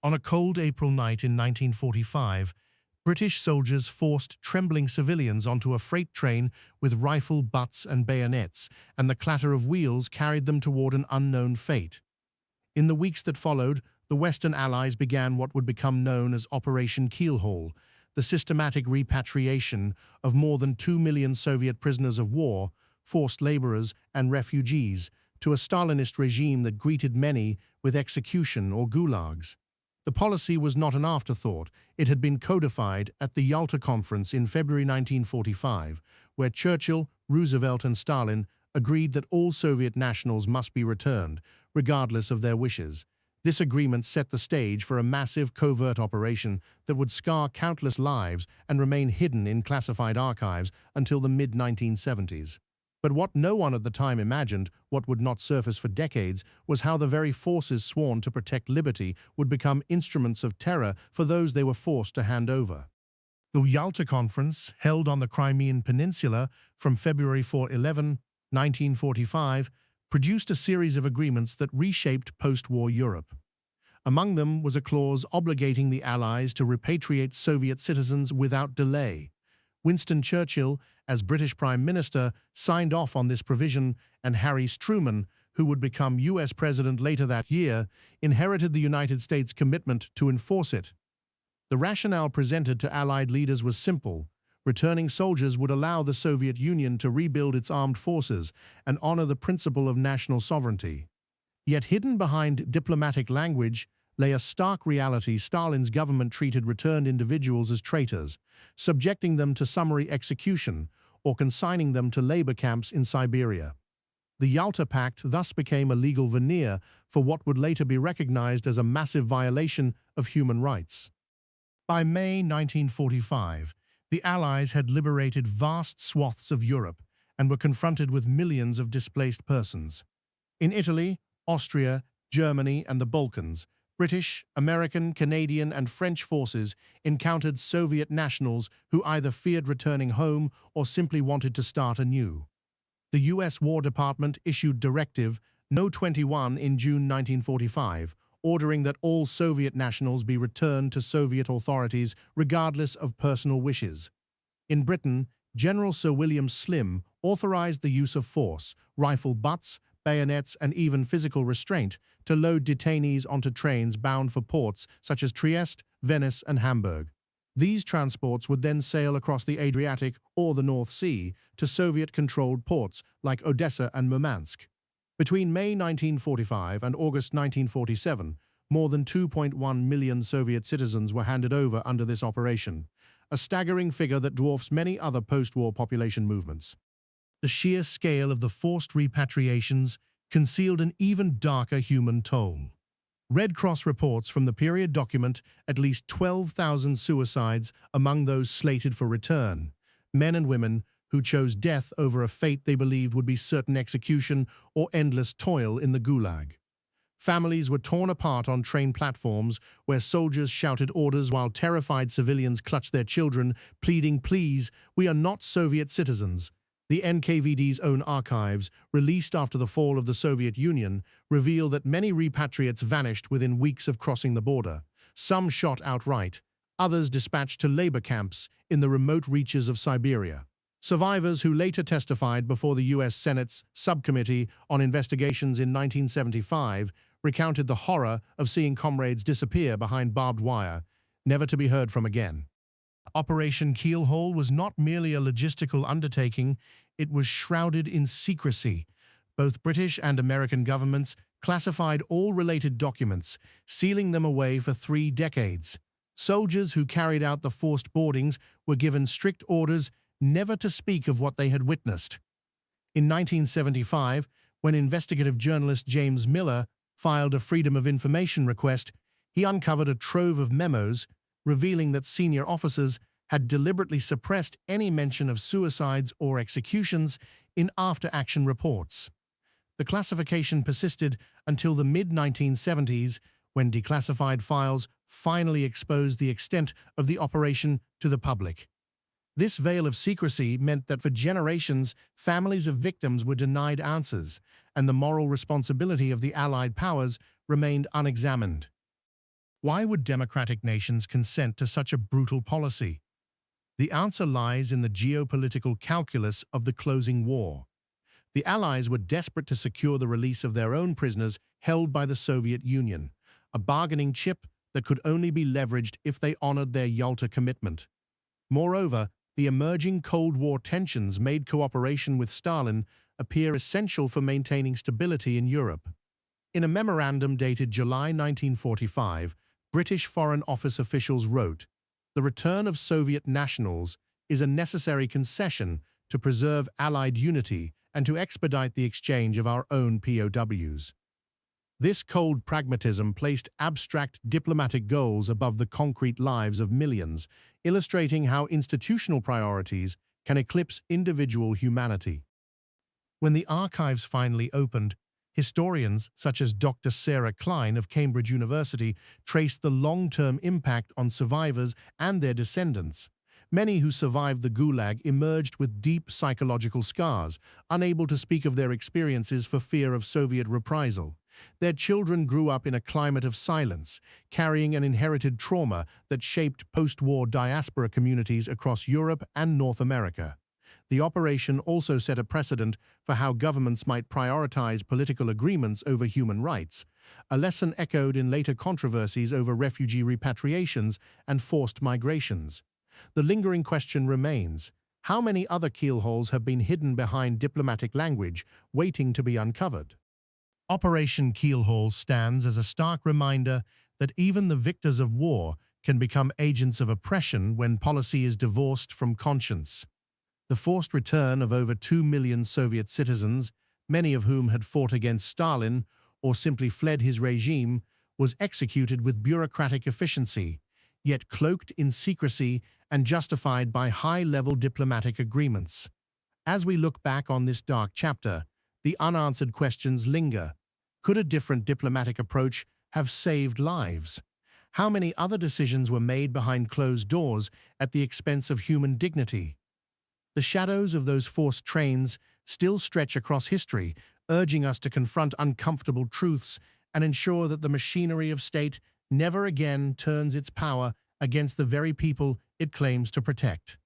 On a cold April night in 1945, British soldiers forced trembling civilians onto a freight train with rifle butts and bayonets, and the clatter of wheels carried them toward an unknown fate. In the weeks that followed, the Western Allies began what would become known as Operation Keelhaul, the systematic repatriation of more than 2 million Soviet prisoners of war, forced laborers, and refugees to a Stalinist regime that greeted many with execution or gulags. The policy was not an afterthought. It had been codified at the Yalta Conference in February 1945, where Churchill, Roosevelt, and Stalin agreed that all Soviet nationals must be returned, regardless of their wishes. This agreement set the stage for a massive covert operation that would scar countless lives and remain hidden in classified archives until the mid-1970s. But what no one at the time imagined, what would not surface for decades, was how the very forces sworn to protect liberty would become instruments of terror for those they were forced to hand over. The Yalta Conference, held on the Crimean Peninsula from February 4–11, 1945, produced a series of agreements that reshaped post-war Europe. Among them was a clause obligating the Allies to repatriate Soviet citizens without delay. Winston Churchill, as British Prime Minister, signed off on this provision, and Harry Truman, who would become US President later that year, inherited the United States' commitment to enforce it. The rationale presented to Allied leaders was simple. Returning soldiers would allow the Soviet Union to rebuild its armed forces and honor the principle of national sovereignty. Yet hidden behind diplomatic language lay a stark reality. Stalin's government treated returned individuals as traitors, subjecting them to summary execution or consigning them to labor camps in Siberia. The Yalta Pact thus became a legal veneer for what would later be recognized as a massive violation of human rights. By May 1945, the Allies had liberated vast swaths of Europe and were confronted with millions of displaced persons. In Italy, Austria, Germany, and the Balkans, British, American, Canadian, and French forces encountered Soviet nationals who either feared returning home or simply wanted to start anew. The U.S. War Department issued Directive No. 21 in June 1945, ordering that all Soviet nationals be returned to Soviet authorities regardless of personal wishes. In Britain, General Sir William Slim authorized the use of force, rifle butts, bayonets, and even physical restraint to load detainees onto trains bound for ports such as Trieste, Venice, and Hamburg. These transports would then sail across the Adriatic or the North Sea to Soviet-controlled ports like Odessa and Murmansk. Between May 1945 and August 1947, more than 2.1 million Soviet citizens were handed over under this operation, a staggering figure that dwarfs many other post-war population movements. The sheer scale of the forced repatriations concealed an even darker human toll. Red Cross reports from the period document at least 12,000 suicides among those slated for return, men and women who chose death over a fate they believed would be certain execution or endless toil in the Gulag. Families were torn apart on train platforms where soldiers shouted orders while terrified civilians clutched their children, pleading, "Please, we are not Soviet citizens." The NKVD's own archives, released after the fall of the Soviet Union, reveal that many repatriates vanished within weeks of crossing the border. Some shot outright, others dispatched to labor camps in the remote reaches of Siberia. Survivors who later testified before the U.S. Senate's Subcommittee on Investigations in 1975 recounted the horror of seeing comrades disappear behind barbed wire, never to be heard from again. Operation Keelhaul was not merely a logistical undertaking, it was shrouded in secrecy. Both British and American governments classified all related documents, sealing them away for 3 decades. Soldiers who carried out the forced boardings were given strict orders never to speak of what they had witnessed. In 1975, when investigative journalist James Miller filed a Freedom of Information request, he uncovered a trove of memos revealing that senior officers had deliberately suppressed any mention of suicides or executions in after-action reports. The classification persisted until the mid-1970s, when declassified files finally exposed the extent of the operation to the public. This veil of secrecy meant that for generations, families of victims were denied answers, and the moral responsibility of the Allied powers remained unexamined. Why would democratic nations consent to such a brutal policy? The answer lies in the geopolitical calculus of the closing war. The Allies were desperate to secure the release of their own prisoners held by the Soviet Union, a bargaining chip that could only be leveraged if they honored their Yalta commitment. Moreover, the emerging Cold War tensions made cooperation with Stalin appear essential for maintaining stability in Europe. In a memorandum dated July 1945, British Foreign Office officials wrote, "The return of Soviet nationals is a necessary concession to preserve Allied unity and to expedite the exchange of our own POWs." This cold pragmatism placed abstract diplomatic goals above the concrete lives of millions, illustrating how institutional priorities can eclipse individual humanity. When the archives finally opened, historians such as Dr. Sarah Klein of Cambridge University traced the long-term impact on survivors and their descendants. Many who survived the Gulag emerged with deep psychological scars, unable to speak of their experiences for fear of Soviet reprisal. Their children grew up in a climate of silence, carrying an inherited trauma that shaped post-war diaspora communities across Europe and North America. The operation also set a precedent for how governments might prioritize political agreements over human rights, a lesson echoed in later controversies over refugee repatriations and forced migrations. The lingering question remains: how many other keelholes have been hidden behind diplomatic language, waiting to be uncovered? Operation Keelhaul stands as a stark reminder that even the victors of war can become agents of oppression when policy is divorced from conscience. The forced return of over 2 million Soviet citizens, many of whom had fought against Stalin or simply fled his regime, was executed with bureaucratic efficiency, yet cloaked in secrecy and justified by high-level diplomatic agreements. As we look back on this dark chapter, the unanswered questions linger. Could a different diplomatic approach have saved lives? How many other decisions were made behind closed doors at the expense of human dignity? The shadows of those forced trains still stretch across history, urging us to confront uncomfortable truths and ensure that the machinery of state never again turns its power against the very people it claims to protect.